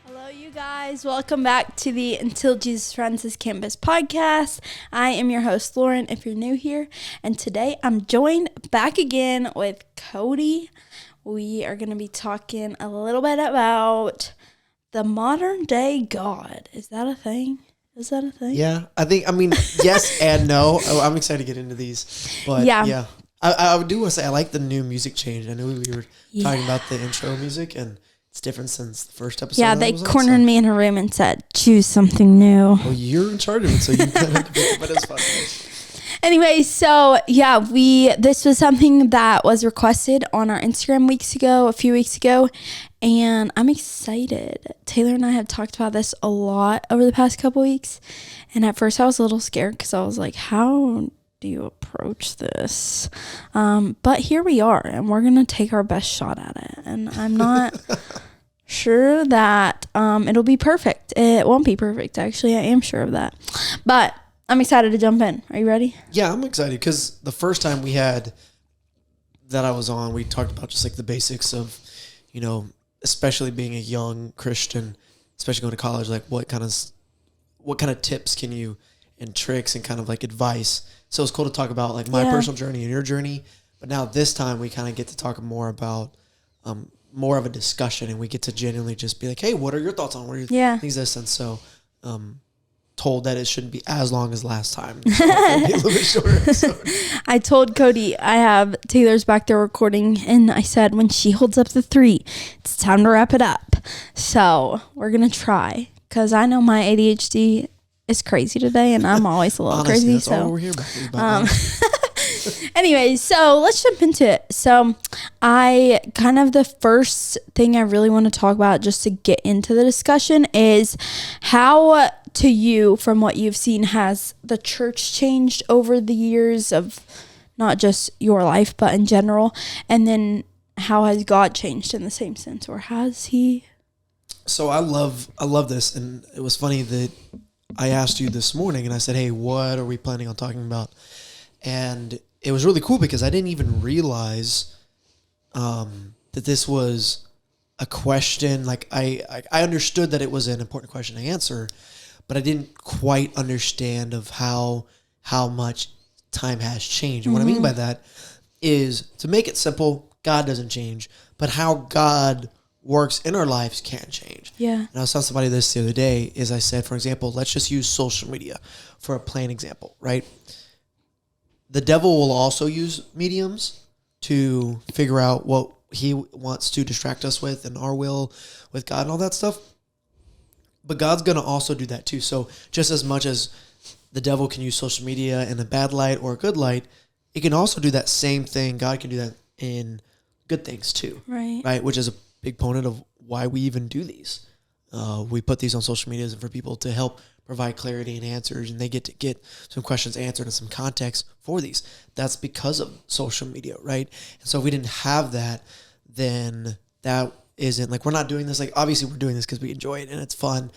Hello, you guys. Welcome back to the Until Jesus Runs Campus podcast. I am your host, Lauren, if you're new here. And today I'm joined back again with Cody. We are going to be talking a little bit about the modern day God. Is that a thing? Yeah, I mean, yes and no. I'm excited to get into these. But yeah. I do want to say I like the new music change. I know we were talking about the intro music, and it's different since the first episode. Yeah, they cornered me in a room and said, choose something new. Well, you're in charge of it, so you kind of pick it, but it's fun. Anyway, so yeah, this was something that was requested on our Instagram a few weeks ago, and I'm excited. Taylor and I have talked about this a lot over the past couple weeks, and at first I was a little scared because I was like, how do you approach this? But here we are, and we're gonna take our best shot at it, and I'm not sure that it'll be perfect. It won't be perfect, actually. I am sure of that, but I'm excited to jump in. Are you ready? Yeah, I'm excited because the first time I was on, we talked about just like the basics of, especially being a young Christian, especially going to college, like what kind of tips can you and tricks and kind of like advice. So it's cool to talk about like my personal journey and your journey. But now this time we kind of get to talk more about more of a discussion, and we get to genuinely just be like, hey, what are your thoughts on things this? And so told that it shouldn't be as long as last time. So it'll be a little bit shorter episode. I told Cody I have Taylor's back there recording, and I said when she holds up the 3, it's time to wrap it up. So we're going to try, because I know my ADHD is crazy today, and I'm always a little Honestly, crazy. That's so all we're here about. Anyway, so let's jump into it. So the first thing I really want to talk about just to get into the discussion is how, to you, from what you've seen, has the church changed over the years of not just your life, but in general? And then how has God changed in the same sense, or has he? So I love this. And it was funny that I asked you this morning and I said, hey, what are we planning on talking about? And it was really cool because I didn't even realize that this was a question. Like I understood that it was an important question to answer, but I didn't quite understand of how much time has changed. And what I mean by that is, to make it simple, God doesn't change, but how God works in our lives can change. Yeah. And I was telling somebody this the other day, is I said, for example, let's just use social media for a plain example, right? The devil will also use mediums to figure out what he wants to distract us with and our will with God and all that stuff. But God's going to also do that too. So just as much as the devil can use social media in a bad light or a good light, it can also do that same thing. God can do that in good things too. Right? Which is a big component of why we even do these. We put these on social media for people to help provide clarity and answers, and they get to get some questions answered and some context for these. That's because of social media, right? And so if we didn't have that, then that isn't, like, we're not doing this. Like, obviously we're doing this because we enjoy it and it's fun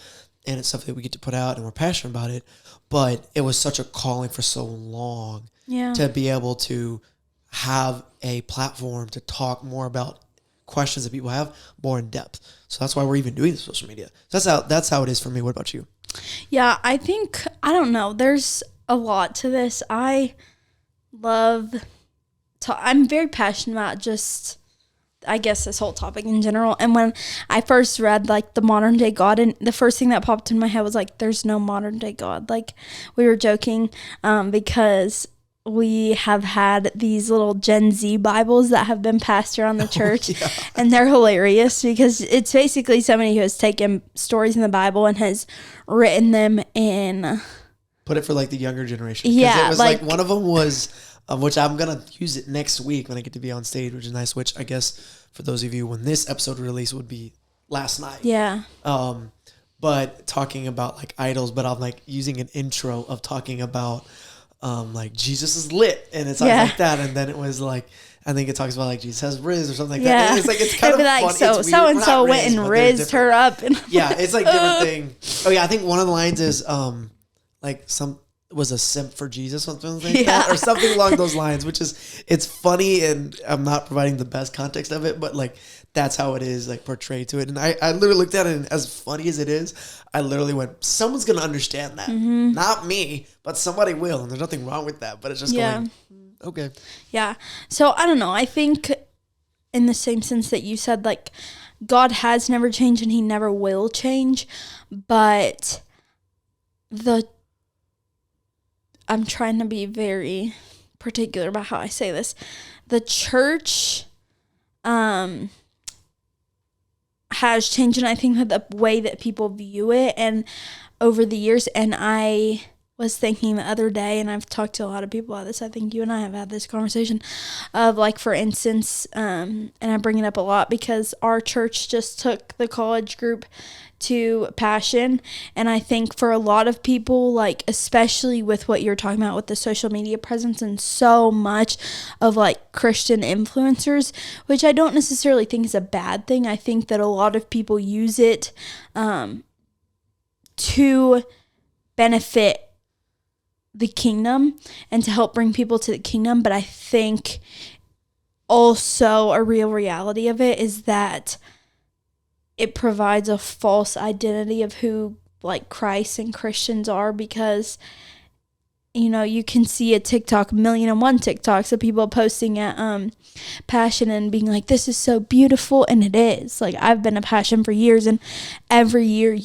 and it's stuff that we get to put out and we're passionate about it. But it was such a calling for so long to be able to have a platform to talk more about questions that people have more in depth. So that's why we're even doing this social media. So that's how it is for me. What about you? Yeah, I don't know. There's a lot to this. I'm very passionate about just, I guess, this whole topic in general. And when I first read like the modern day God, and the first thing that popped in my head was like, there's no modern day God. Like, we were joking because we have had these little Gen Z Bibles that have been passed around the church, and they're hilarious because it's basically somebody who has taken stories in the Bible and has written them in. Put it for like the younger generation. Yeah. It was like one of them was, which I'm going to use it next week when I get to be on stage, which is nice, which I guess for those of you when this episode release would be last night. Yeah. But talking about like idols, but I'm like using an intro of talking about like Jesus is lit, and it's like that, and then it was like, I think it talks about like Jesus has riz or something like that. And it's like, it's kind of like, funny. So and so went and rizzed her up, and it's like different thing. Oh yeah, I think one of the lines is like some was a simp for Jesus, something like that, or something along those lines. Which is, it's funny, and I'm not providing the best context of it, but like that's how it is like portrayed to it. And I literally looked at it, and as funny as it is, I literally went, someone's going to understand that. Not me, but somebody will. And there's nothing wrong with that. But it's just going, okay. Yeah. So I don't know. I think in the same sense that you said, like, God has never changed and he never will change. But I'm trying to be very particular about how I say this. The church has changed, and I think that the way that people view it and over the years, and I was thinking the other day, and I've talked to a lot of people about this, I think you and I have had this conversation of, like, for instance, and I bring it up a lot because our church just took the college group to Passion, and I think for a lot of people, like, especially with what you're talking about with the social media presence and so much of, like, Christian influencers, which I don't necessarily think is a bad thing. I think that a lot of people use it to benefit the kingdom and to help bring people to the kingdom, but I think also a real reality of it is that it provides a false identity of who, like, Christ and Christians are, because, you know, you can see a TikTok, 1,000,001 TikToks of people posting at Passion and being like, this is so beautiful, and it is. Like, I've been at Passion for years, and every year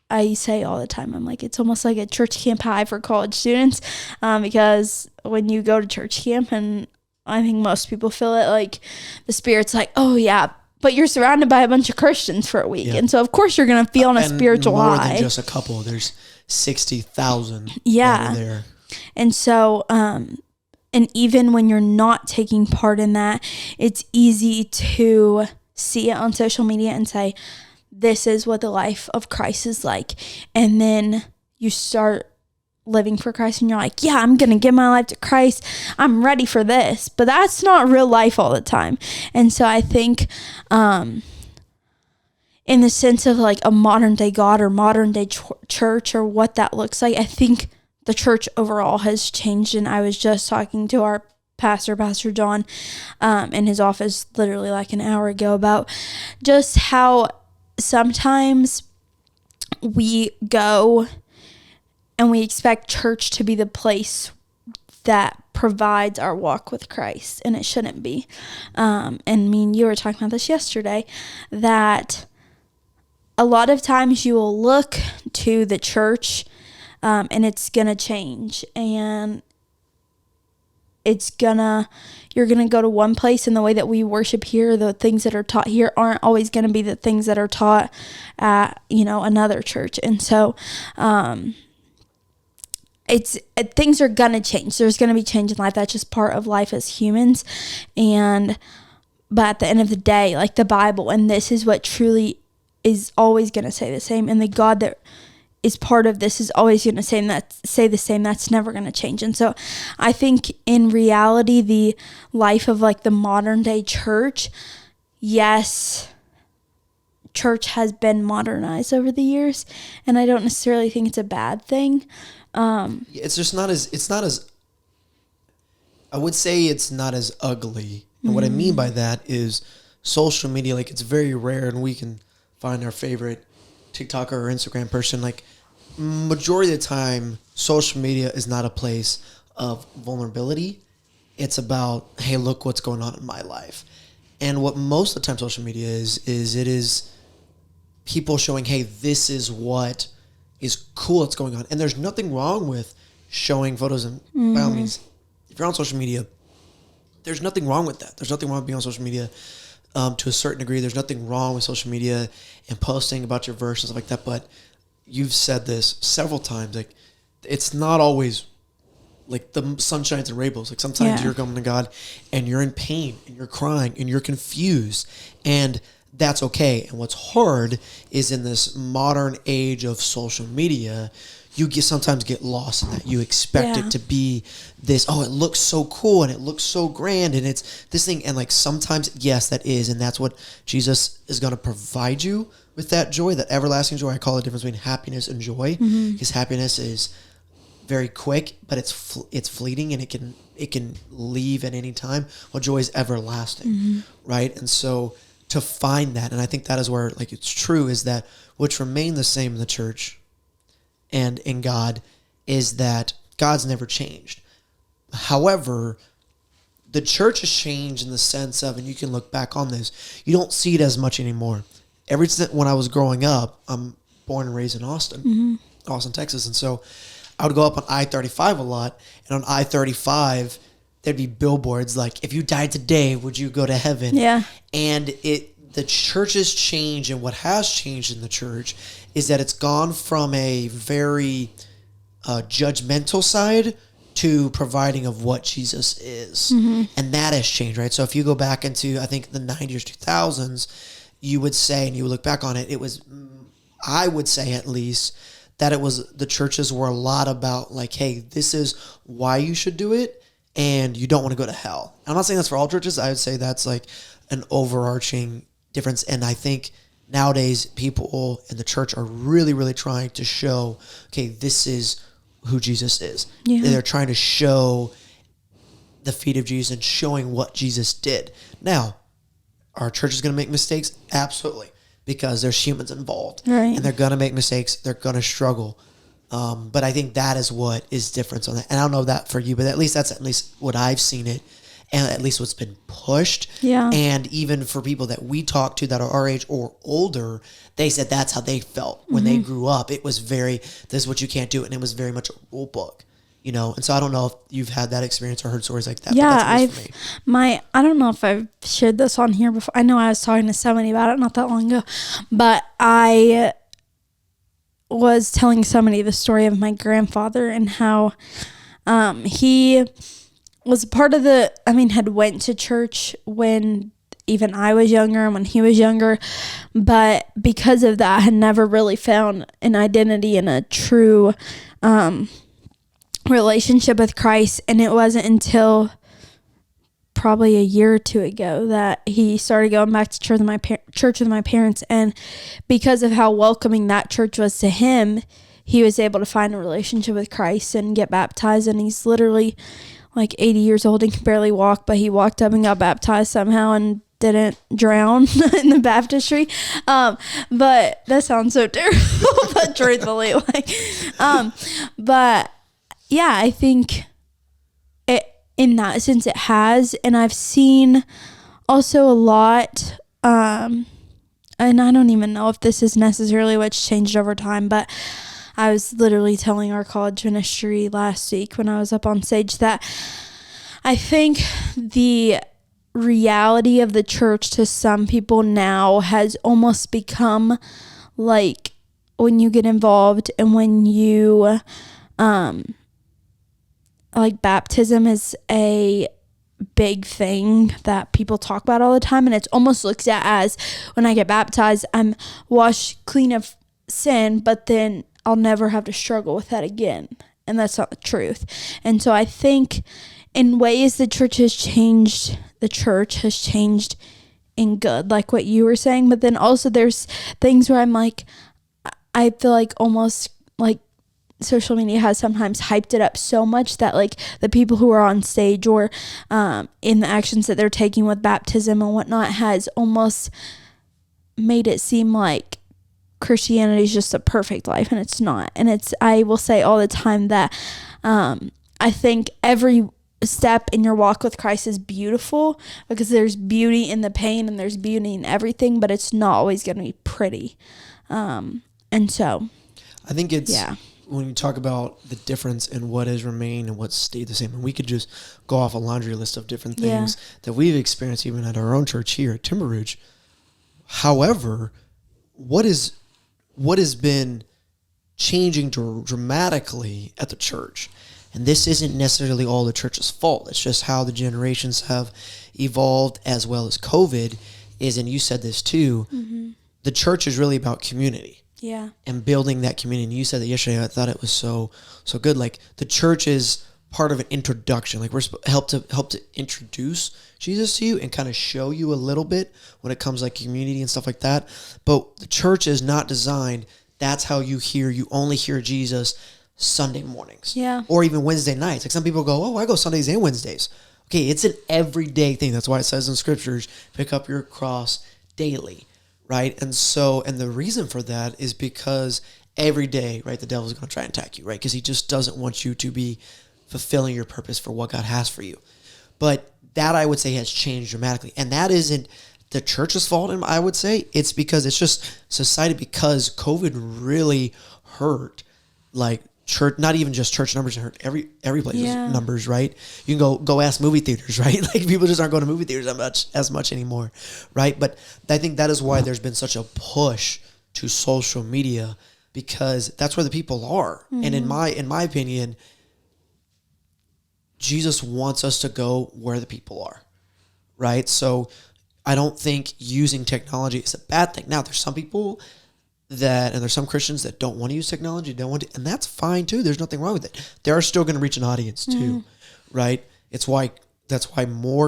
I say all the time, I'm like, it's almost like a church camp high for college students, because when you go to church camp, and I think most people feel it, like, the Spirit's like, oh yeah, but you're surrounded by a bunch of Christians for a week. Yeah. And so, of course, you're going to feel on a spiritual more high. More than just a couple. There's 60,000 over there. And so, and even when you're not taking part in that, it's easy to see it on social media and say, this is what the life of Christ is like. And then you start living for Christ and you're like, yeah, I'm going to give my life to Christ. I'm ready for this. But that's not real life all the time. And so I think in the sense of, like, a modern day God or modern day church or what that looks like, I think the church overall has changed. And I was just talking to our Pastor John, in his office literally like an hour ago about just how sometimes we go and we expect church to be the place that provides our walk with Christ, and it shouldn't be. And me and you were talking about this yesterday, that a lot of times you will look to the church, and it's going to change, and you're going to go to one place, and the way that we worship here, the things that are taught here aren't always going to be the things that are taught at, another church. And so, things are going to change. There's going to be change in life. That's just part of life as humans. But at the end of the day, like, the Bible, and this is what truly is always going to say the same. And the God that is part of this is always going to say the same. That's never going to change. And so I think in reality, the life of, like, the modern day church, yes, church has been modernized over the years, and I don't necessarily think it's a bad thing. It's just not as I would say it's not as ugly. And what I mean by that is social media, like, it's very rare, and we can find our favorite TikToker or Instagram person. Like, majority of the time, social media is not a place of vulnerability. It's about, hey, look what's going on in my life. And what most of the time social media is it is people showing, hey, this is what is cool that's going on. And there's nothing wrong with showing photos. And by all means, if you're on social media, there's nothing wrong with that. There's nothing wrong with being on social media to a certain degree. There's nothing wrong with social media and posting about your verse and stuff like that. But you've said this several times. Like, it's not always like the sunshines and rainbows. Like, sometimes you're coming to God and you're in pain and you're crying and you're confused, and that's okay. And what's hard is in this modern age of social media, you sometimes get lost in that. You expect it to be this, oh, it looks so cool and it looks so grand and it's this thing. And, like, sometimes, yes, that is. And that's what Jesus is going to provide you with, that joy, that everlasting joy. I call it the difference between happiness and joy, because happiness is very quick, but it's fleeting, and it can leave at any time. While joy is everlasting, right? And so to find that. And I think that is where, like, it's true, is that which remain the same in the church and in God is that God's never changed. However, the church has changed in the sense of, and you can look back on this, you don't see it as much anymore. When I was growing up, I'm born and raised in Austin, Austin, Texas. And so I would go up on I-35 a lot. And on I-35, there'd be billboards like, if you died today, would you go to heaven? Yeah. And the church's change, and what has changed in the church is that it's gone from a very judgmental side to providing of what Jesus is. And that has changed, right? So if you go back into, I think, the 90s, 2000s, you would say, and you would look back on it, it was, I would say at least, that it was, the churches were a lot about like, hey, this is why you should do it, and you don't want to go to hell. I'm not saying that's for all churches. I would say that's like an overarching difference. And I think nowadays people in the church are really, really trying to show, okay, this is who Jesus is. Yeah. They're trying to show the feet of Jesus and showing what Jesus did. Now, are churches going to make mistakes? Absolutely. Because there's humans involved. Right. And they're going to make mistakes. They're going to struggle. But I think that is what is different on that. And I don't know that for you, but at least that's at least what I've seen it. And at least what's been pushed. Yeah. And even for people that we talk to that are our age or older, they said that's how they felt when they grew up. It was very, this is what you can't do. And it was very much a rule book, you know? And so I don't know if you've had that experience or heard stories like that. Yeah, but that's at least for me. I don't know if I've shared this on here before. I know I was talking to somebody about it not that long ago, but I was telling somebody the story of my grandfather and how he was part of had went to church when even I was younger and when he was younger, but because of that had never really found an identity in a true relationship with Christ. And it wasn't until probably a year or two ago that he started going back to church with my parents, and because of how welcoming that church was to him, he was able to find a relationship with Christ and get baptized. And he's literally like 80 years old and can barely walk, but he walked up and got baptized somehow and didn't drown in the baptistry. But that sounds so terrible, but truthfully, but yeah, I think it, in that sense, it has. And I've seen also a lot, and I don't even know if this is necessarily what's changed over time, but I was literally telling our college ministry last week when I was up on stage that I think the reality of the church to some people now has almost become like when you get involved and when you, like baptism is a big thing that people talk about all the time. And it's almost looked at as when I get baptized, I'm washed clean of sin, but then I'll never have to struggle with that again. And that's not the truth. And so I think in ways the church has changed in good, like what you were saying. But then also there's things where I'm like, I feel like almost like social media has sometimes hyped it up so much that like the people who are on stage or in the actions that they're taking with baptism and whatnot has almost made it seem like Christianity is just a perfect life, and it's not. And I will say all the time that I think every step in your walk with Christ is beautiful, because there's beauty in the pain and there's beauty in everything, but it's not always going to be pretty. And so I think it's, when you talk about the difference in what has remained and what stayed the same, and we could just go off a laundry list of different things that we've experienced even at our own church here at Timber Ridge. However, what has been changing dramatically at the church, and this isn't necessarily all the church's fault, it's just how the generations have evolved, as well as COVID is, and you said this too, the church is really about community. Yeah. And building that community. And you said that yesterday. I thought it was so good. Like, the church is part of an introduction. Like, we're help to introduce Jesus to you and kind of show you a little bit when it comes like community and stuff like that. But the church is not designed. That's how you only hear Jesus Sunday mornings. Yeah. Or even Wednesday nights. Like, some people go, oh, I go Sundays and Wednesdays. Okay, it's an everyday thing. That's why it says in scriptures, pick up your cross daily, right? And the reason for that is because every day, right, the devil's going to try and attack you, right? Because he just doesn't want you to be fulfilling your purpose for what God has for you. But that, I would say, has changed dramatically. And that isn't the church's fault, and I would say it's because it's just society, because COVID really hurt, like, church, not even just church numbers, it hurt every place's numbers, right? You can go ask movie theaters, right? Like, people just aren't going to movie theaters as much anymore, right? But I think that is why there's been such a push to social media, because that's where the people are. Mm-hmm. And in my opinion, Jesus wants us to go where the people are, right? So I don't think using technology is a bad thing. Now, there's some people and there's some Christians that don't want to use technology, and that's fine too. There's nothing wrong with it. They are still going to reach an audience too, right? That's why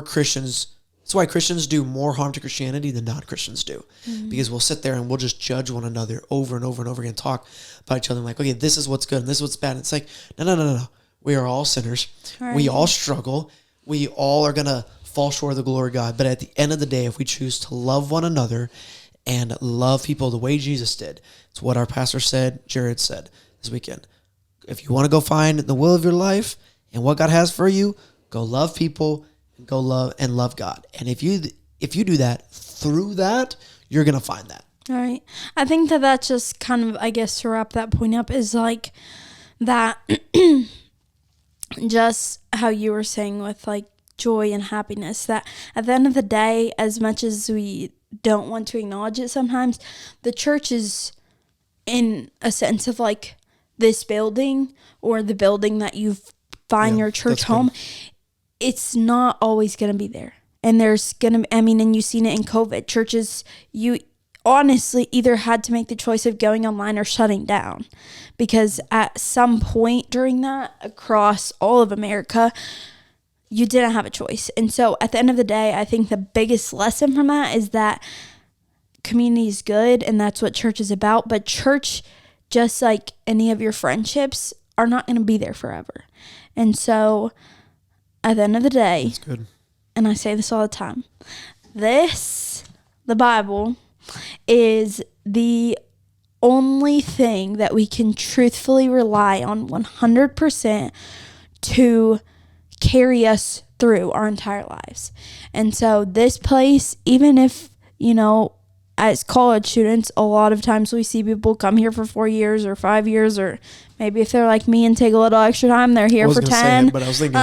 Christians do more harm to Christianity than non-Christians do, because we'll sit there and we'll just judge one another over and over and over again, talk about each other like, okay, this is what's good and this is what's bad. And it's like, no. We are all sinners. Right. We all struggle. We all are going to fall short of the glory of God. But at the end of the day, if we choose to love one another and love people the way Jesus did, it's what our pastor said, Jared said this weekend. If you want to go find the will of your life and what God has for you, go love people and go love God. And if you do that, through that, you're going to find that. All right. I think that's just kind of, I guess, to wrap that point up, is like that just how you were saying with like joy and happiness, that at the end of the day, as much as we don't want to acknowledge it sometimes, the church is, in a sense of like this building or the building that you find your church home, it's not always going to be there. And there's going to, and you've seen it in COVID. Churches, you honestly either had to make the choice of going online or shutting down, because at some point during that, across all of America, you didn't have a choice. And so at the end of the day, I think the biggest lesson from that is that community is good, and that's what church is about. But church, just like any of your friendships, are not going to be there forever. And so at the end of the day, that's good. And I say this all the time, the Bible, is the only thing that we can truthfully rely on 100% to carry us through our entire lives. And so this place, even if, as college students, a lot of times we see people come here for 4 years or 5 years, or maybe if they're like me and take a little extra time, they're here for 10. But I was thinking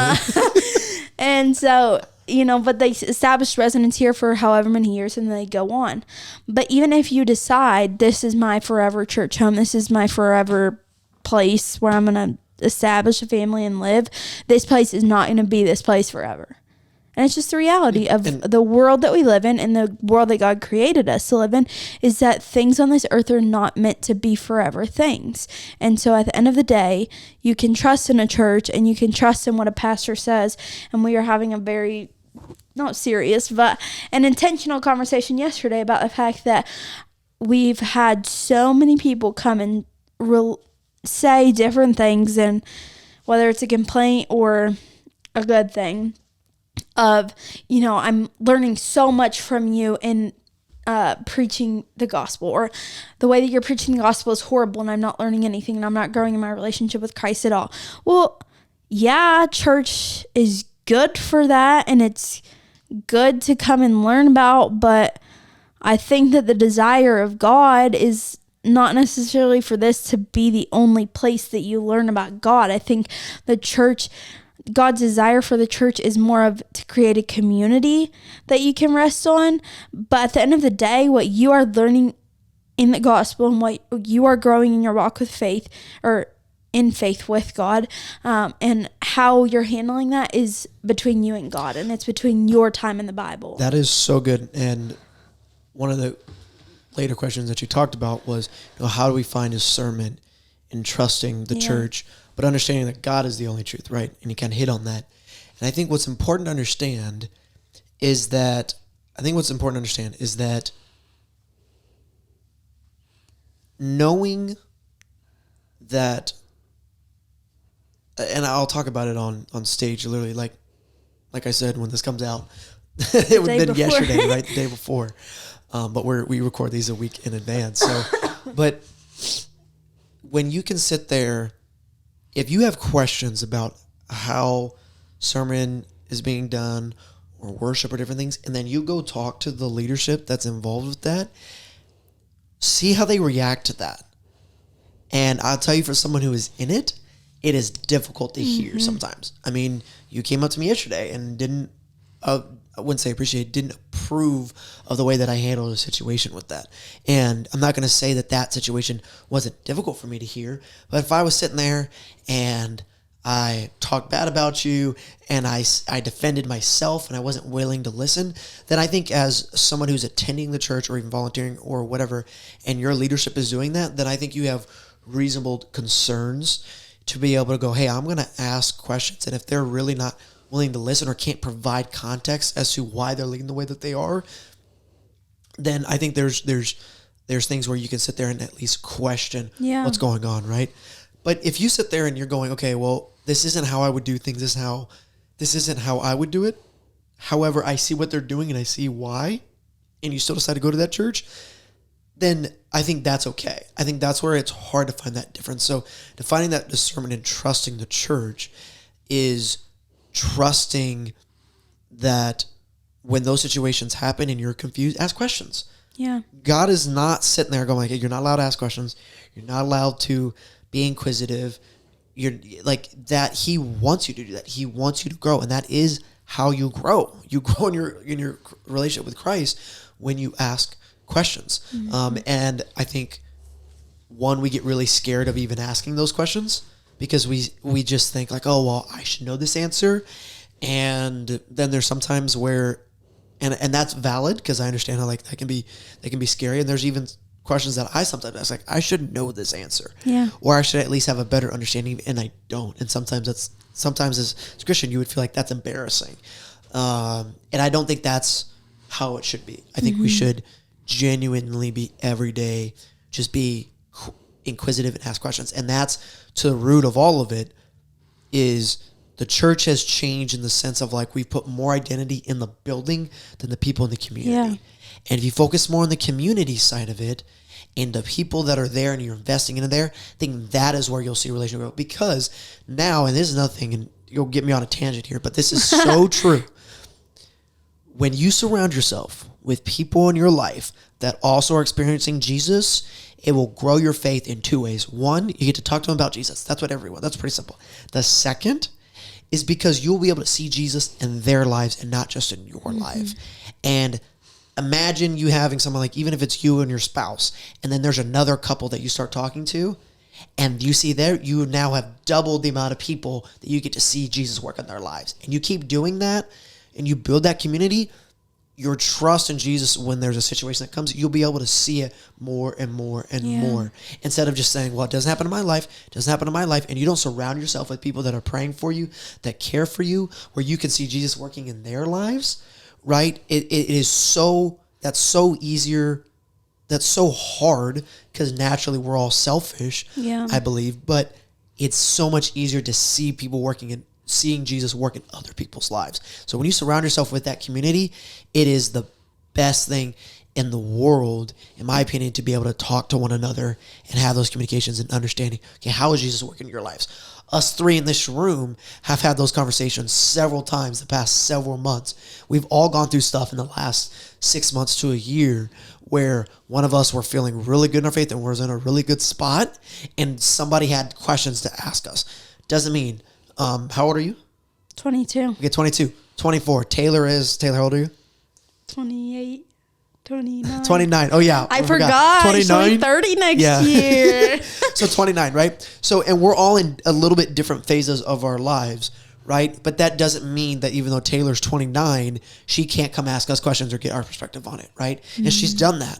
and so, but they establish residence here for however many years, and they go on. But even if you decide, this is my forever church home, this is my forever place where I'm going to establish a family and live, this place is not going to be this place forever. And it's just the reality of the world that we live in, and the world that God created us to live in, is that things on this earth are not meant to be forever things. And so at the end of the day, you can trust in a church, and you can trust in what a pastor says. And we are having a very, not serious, but an intentional conversation yesterday about the fact that we've had so many people come and say different things, and whether it's a complaint or a good thing, of, I'm learning so much from you in preaching the gospel, or the way that you're preaching the gospel is horrible and I'm not learning anything and I'm not growing in my relationship with Christ at all. Well, yeah, church is good for that, and it's good to come and learn about, but I think that the desire of God is not necessarily for this to be the only place that you learn about God. I think the church, God's desire for the church is more of to create a community that you can rest on. But at the end of the day, what you are learning in the gospel and what you are growing in your walk with faith, or in faith with God, and how you're handling that is between you and God, and it's between your time in the Bible. That is so good. And one of the later questions that you talked about was, how do we find discernment in trusting the church, but understanding that God is the only truth, right? And you kind of hit on that. And I think what's important to understand is that knowing that, and I'll talk about it on stage, literally, like I said, when this comes out, it would have been yesterday, right? The day before. but we record these a week in advance. So, but when you can sit there, if you have questions about how sermon is being done or worship or different things, and then you go talk to the leadership that's involved with that, see how they react to that. And I'll tell you, for someone who is in it, it is difficult to hear sometimes. I mean, you came up to me yesterday and didn't, I wouldn't say appreciate, didn't approve of the way that I handled a situation with that. And I'm not going to say that situation wasn't difficult for me to hear, but if I was sitting there and I talked bad about you and I defended myself and I wasn't willing to listen, then I think as someone who's attending the church or even volunteering or whatever, and your leadership is doing that, then I think you have reasonable concerns to be able to go, hey, I'm going to ask questions. And if they're really not willing to listen or can't provide context as to why they're leading the way that they are, then I think there's things where you can sit there and at least question what's going on, right? But if you sit there and you're going, okay, well, this isn't how I would do things. This isn't how I would do it. However, I see what they're doing and I see why, and you still decide to go to that church, then I think that's okay. I think that's where it's hard to find that difference. So defining that discernment and trusting the church is trusting that when those situations happen and you're confused, ask questions. Yeah. God is not sitting there going, hey, you're not allowed to ask questions. You're not allowed to be inquisitive. You're like that. He wants you to do that. He wants you to grow. And that is how you grow. You grow in your relationship with Christ when you ask questions. And I think, one, we get really scared of even asking those questions because we just think like, oh, well, I should know this answer. And then there's sometimes where, and that's valid because I understand how like that can be scary. And there's even questions that I sometimes ask, like, I should know this answer. Yeah. Or I should at least have a better understanding, and I don't. And sometimes as a Christian, you would feel like that's embarrassing. And I don't think that's how it should be. I think we should genuinely be every day, just be inquisitive and ask questions. And that's to the root of all of it is the church has changed in the sense of like we've put more identity in the building than the people in the community. Yeah. And if you focus more on the community side of it and the people that are there and you're investing into there, I think that is where you'll see relationship growth. Because now, and this is another thing, and you'll get me on a tangent here, but this is so true. When you surround yourself with people in your life that also are experiencing Jesus, it will grow your faith in two ways. One, you get to talk to them about Jesus. That's pretty simple. The second is because you'll be able to see Jesus in their lives and not just in your life. And imagine you having someone like, even if it's you and your spouse, and then there's another couple that you start talking to, and you see there, you now have doubled the amount of people that you get to see Jesus work in their lives. And you keep doing that, and you build that community, your trust in Jesus, when there's a situation that comes, you'll be able to see it more and more and more. Instead of just saying, well, it doesn't happen in my life, and you don't surround yourself with people that are praying for you, that care for you, where you can see Jesus working in their lives, right? It is so, that's so easier, that's so hard, because naturally we're all selfish, I believe, but it's so much easier to see people working in, seeing Jesus work in other people's lives. So when you surround yourself with that community, it is the best thing in the world, in my opinion, to be able to talk to one another and have those communications and understanding, okay, how is Jesus working in your lives? Us three in this room have had those conversations several times the past several months. We've all gone through stuff in the last 6 months to a year where one of us were feeling really good in our faith and was in a really good spot, and somebody had questions to ask us. Doesn't mean, how old are you? 22. Okay, 22. 24. Taylor, how old are you? 28. 29. 29. Oh, yeah. I forgot. 29. 30 next year. So 29, right? So, and we're all in a little bit different phases of our lives, right? But that doesn't mean that even though Taylor's 29, she can't come ask us questions or get our perspective on it, right? And she's done that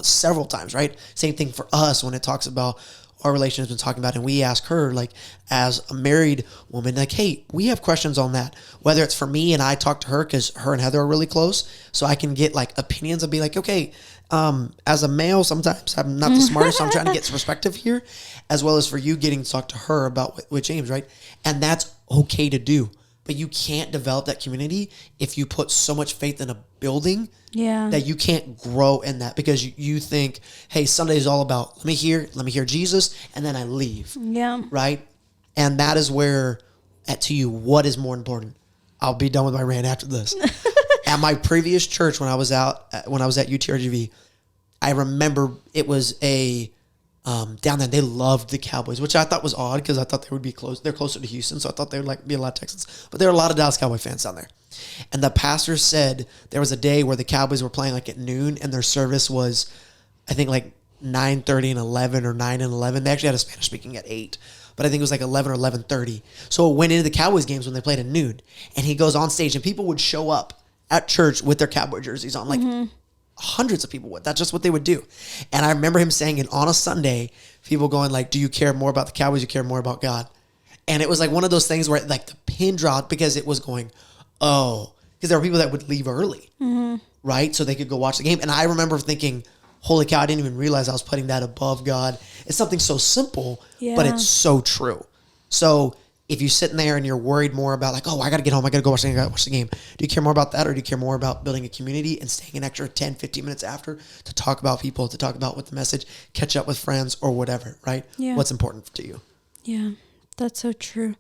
several times, right? Same thing for us when it talks about our relationship been talking about, and we ask her, like, as a married woman, like, hey, we have questions on that. Whether it's for me and I talk to her because her and Heather are really close, so I can get like opinions and be like, okay, as a male, sometimes I'm not the smartest, so I'm trying to get some perspective here, as well as for you getting to talk to her about with James, right? And that's okay to do. but you can't develop that community if you put so much faith in a building that you can't grow in that, because you think, hey, Sunday is all about let me hear Jesus, and then I leave. Yeah. Right? And that is where, to you, what is more important? I'll be done with my rant after this. At my previous church, when I was at UTRGV, I remember it was down there. They loved the Cowboys, which I thought was odd because I thought they would be close. They're closer to Houston, so I thought there would be a lot of Texans. But there were a lot of Dallas Cowboy fans down there. And the pastor said there was a day where the Cowboys were playing like at noon, and their service was, I think, like 9:30 and 11 or 9 and 11. They actually had a Spanish speaking at 8. But I think it was like 11 or 11:30. So it went into the Cowboys games when they played at noon. And he goes on stage, and people would show up at church with their Cowboy jerseys on. Like hundreds of people would. That's just what they would do. And I remember him saying it on a Sunday, people going like, do you care more about the Cowboys? You care more about God? And it was like one of those things where like the pin dropped, because it was going, oh, because there were people that would leave early, right? So they could go watch the game. And I remember thinking, holy cow, I didn't even realize I was putting that above God. It's something so simple, but it's so true. So if you're sitting there and you're worried more about like, oh, I got to get home, I got to go watch the game. Do you care more about that, or do you care more about building a community and staying an extra 10, 15 minutes after to talk about people, to talk about what the message, catch up with friends or whatever, right? Yeah. What's important to you? Yeah, that's so true.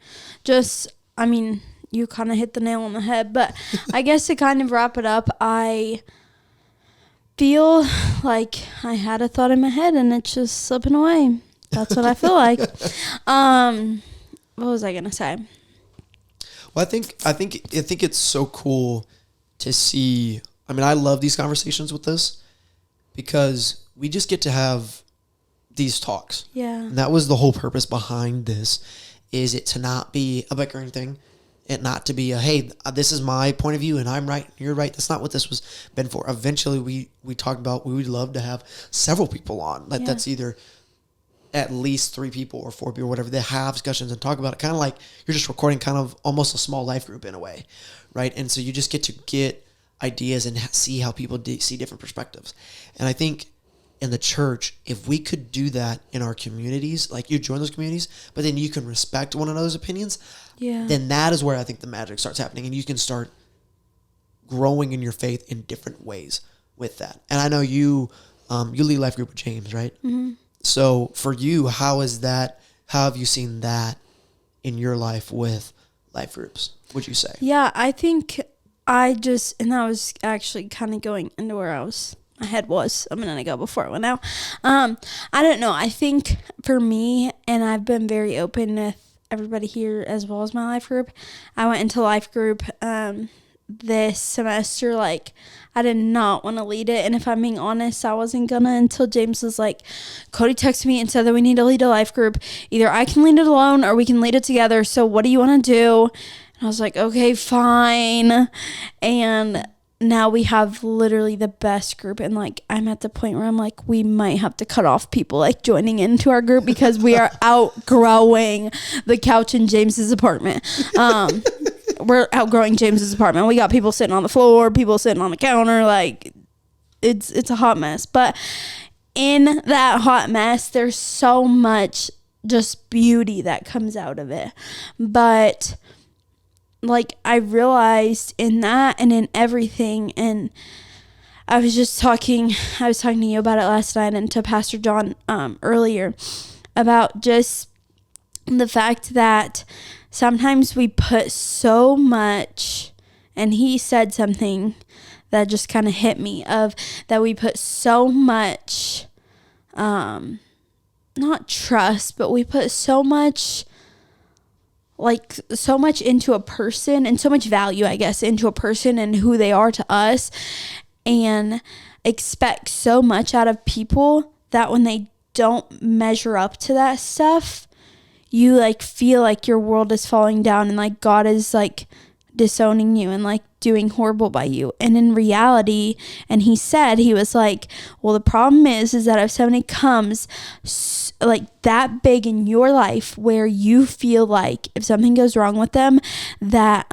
I mean, you kind of hit the nail on the head, but I guess to kind of wrap it up, I feel like I had a thought in my head and it's just slipping away. That's what I feel like. What was I gonna say? Well, I think it's so cool to see. I mean, I love these conversations with this because we just get to have these talks. Yeah. And that was the whole purpose behind this, is it to not be a bickering thing, it not to be a, hey, this is my point of view and I'm right, you're right. That's not what this was been for. Eventually we talked about, we would love to have several people on. Like that's either at least 3 people or 4 people, whatever, they have discussions and talk about it. Kind of like you're just recording kind of almost a small life group in a way, right? And so you just get to get ideas and see how people see different perspectives. And I think in the church, if we could do that in our communities, like you join those communities, but then you can respect one another's opinions, then that is where I think the magic starts happening, and you can start growing in your faith in different ways with that. And I know you lead life group with James, right? Mm-hmm. So for you, how have you seen that in your life with life groups, would you say? Yeah, I think and that was actually kind of going into where my head was a minute ago before it went out. I don't know. I think for me, and I've been very open with everybody here as well as my life group, I went into life group this semester, like I did not want to lead it, and if I'm being honest, I wasn't gonna until James was like, Cody texted me and said that we need to lead a life group. Either I can lead it alone or we can lead it together, so what do you want to do? And I was like, okay, fine. And now we have literally the best group, and like I'm at the point where I'm like, we might have to cut off people like joining into our group because we are outgrowing the couch in James's apartment. We're outgrowing James's apartment. We got people sitting on the floor, people sitting on the counter, like it's a hot mess. But in that hot mess, there's so much just beauty that comes out of it. But like I realized in that and in everything, and I was talking to you about it last night and to Pastor John earlier about just the fact that sometimes we put so much, and he said something that just kind of hit me, of that we put so much, not trust, but we put so much into a person, and so much value, I guess, into a person and who they are to us, and expect so much out of people that when they don't measure up to that stuff, you like feel like your world is falling down and like God is like disowning you and like doing horrible by you. And in reality, and he was like, well, the problem is that if somebody comes like that big in your life where you feel like if something goes wrong with them, that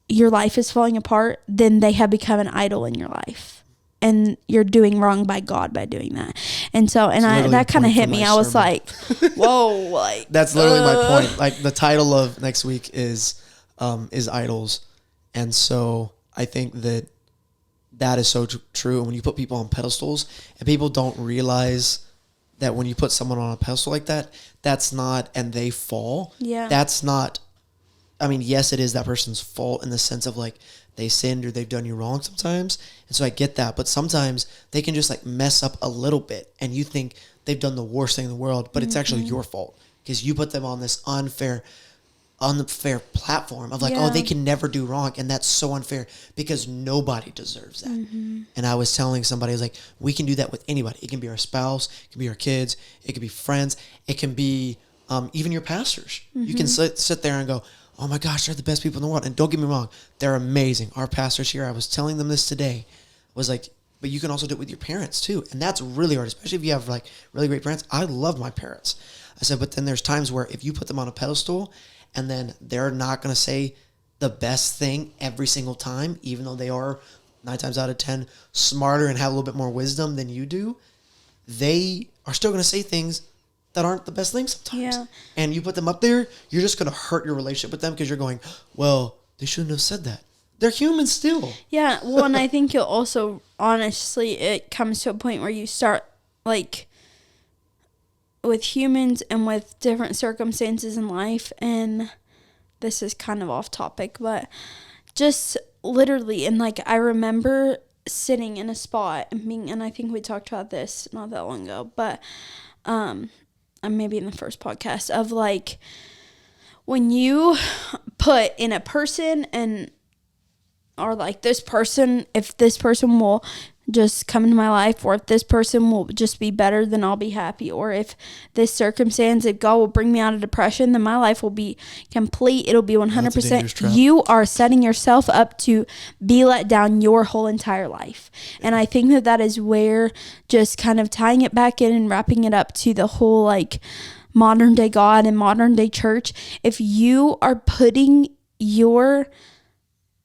your life is falling apart, then they have become an idol in your life. and you're doing wrong by God by doing that. And so, and literally that kind of the point hit from me. my I was sermon. like, whoa, like That's literally my point. Like the title of next week is idols. And so I think that is so true. When you put people on pedestals and people don't realize that when you put someone on a pedestal like that, that's not, and they fall. Yeah. That's not, I mean, yes, it is that person's fault in the sense of like they sinned or they've done you wrong sometimes. And so I get that. But sometimes they can just like mess up a little bit and you think they've done the worst thing in the world, but it's actually your fault because you put them on this unfair platform of like, oh, they can never do wrong. And that's so unfair because nobody deserves that. And I was telling somebody, I was like, we can do that with anybody. It can be our spouse, it can be our kids, it can be friends, it can be even your pastors. You can sit there and go, oh my gosh, they're the best people in the world. And don't get me wrong, they're amazing. Our pastors here, I was telling them this today, was like, but you can also do it with your parents too. And that's really hard, especially if you have like really great parents. I love my parents. I said, but then there's times where if you put them on a pedestal and then they're not going to say the best thing every single time, even though they are 9 times out of 10 smarter and have a little bit more wisdom than you do, they are still going to say things that aren't the best things sometimes. Yeah. And you put them up there, you're just going to hurt your relationship with them because you're going, well, they shouldn't have said that. They're human still. Yeah, well, and I think you'll also, honestly, it comes to a point where you start, like, with humans and with different circumstances in life, and this is kind of off topic, but just literally, and, like, I remember sitting in a spot and I think we talked about this not that long ago, but maybe in the first podcast, of, like, when you put in a person and or like this person, if this person will just come into my life, or if this person will just be better, then I'll be happy. Or if this circumstance, if God will bring me out of depression, then my life will be complete. It'll be 100%. You are setting yourself up to be let down your whole entire life. And I think that is where, just kind of tying it back in and wrapping it up to the whole like modern day God and modern day church, if you are putting your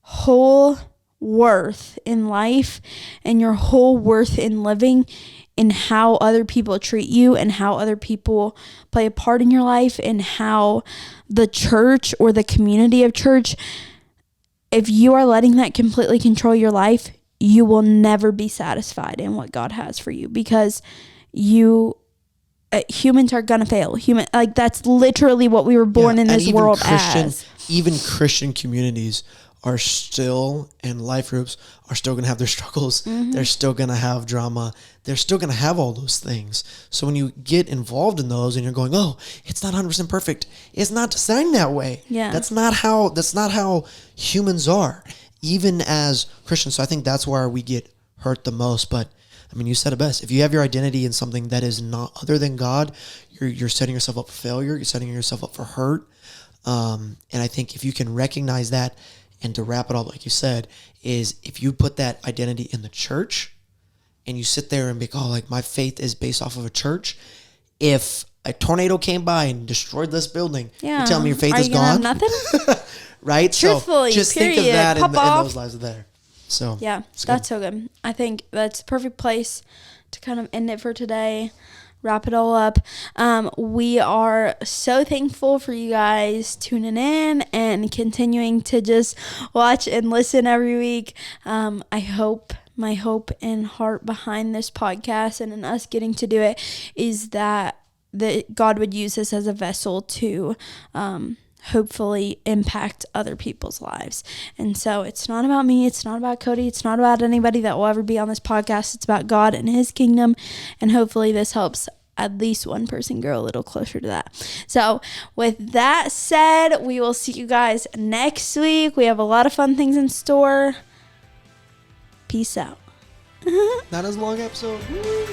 whole worth in life and your whole worth in living in how other people treat you and how other people play a part in your life and how the church or the community of church, if you are letting that completely control your life, you will never be satisfied in what God has for you, because humans are gonna fail. Like that's literally what we were born in this world as. Even Christian communities are still, and life groups are still going to have their struggles. They're still going to have drama. They're still going to have all those things. So when you get involved in those and you're going, oh, it's not 100% perfect. It's not designed that way. Yeah. That's not how humans are, even as Christians. So I think that's where we get hurt the most. But I mean, you said it best. If you have your identity in something that is not other than God, you're setting yourself up for failure. You're setting yourself up for hurt. And I think if you can recognize that, and to wrap it all, like you said, is if you put that identity in the church and you sit there and be like, oh, like my faith is based off of a church. If a tornado came by and destroyed this building, you tell me your faith is gone? Nothing? Right? Truthfully, so just period. think of that in Pop those lives there. So yeah, that's so good. I think that's a perfect place to kind of end it for today. Wrap it all up. We are so thankful for you guys tuning in and continuing to just watch and listen every week. My hope and heart behind this podcast and in us getting to do it is that God would use this as a vessel to hopefully impact other people's lives. And so it's not about me, it's not about Cody, it's not about anybody that will ever be on this podcast. It's about God and his kingdom, and hopefully this helps at least one person grow a little closer to that. So with that said, we will see you guys next week. We have a lot of fun things in store. Peace out. Not as long episode. Woo.